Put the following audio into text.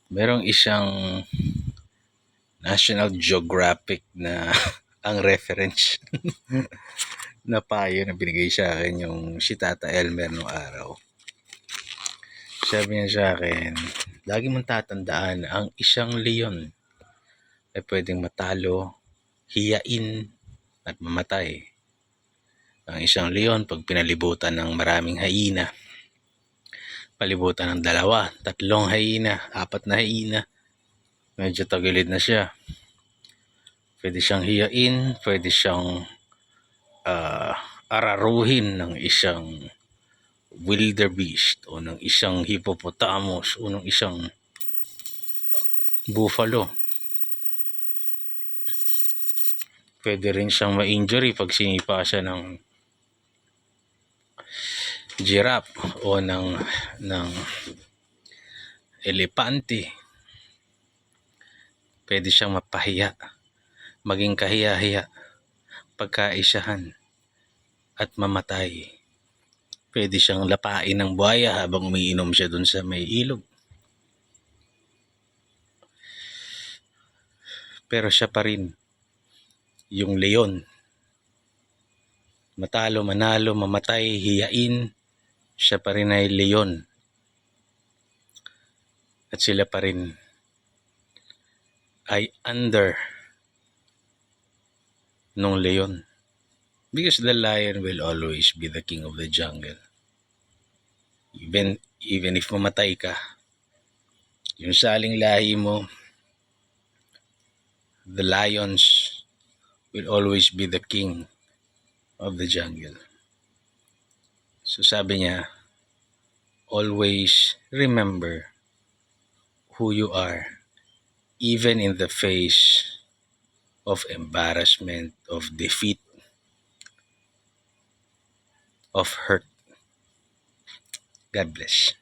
Merong isang National Geographic na ang reference na payo na binigay sa akin yung si Tata Elmer nung araw. Sabi niya sa akin, lagi mong tatandaan ang isang leon ay pwedeng matalo, hiyain at mamatay. Ang isang leon pag pinalibutan ng maraming hyena, palibutan ng 2, 3 hyena, 4 na hyena, medyo tagilid na siya. Pwede siyang hiyain, pwede siyang araruhin ng isang wildebeest o ng isang hippopotamus o ng isang buffalo. Pwede rin siyang ma-injury pag sinipa siya ng giraffe o ng elepante. Pwede siyang mapahiya, maging kahiya-hiya, pagkaisahan at mamatay. Pwede siyang lapain ng buhaya habang umiinom siya dun sa may ilog. Pero siya pa rin yung leon. Matalo, manalo, mamatay, hiyain, siya pa rin ay leon. At sila pa rin ay under nung leon. Because the lion will always be the king of the jungle. Even if mamatay ka, yung saling lahi mo, the lions will always be the king of the jungle. So sabi niya, always remember who you are, even in the face of embarrassment, of defeat, of hurt. God bless.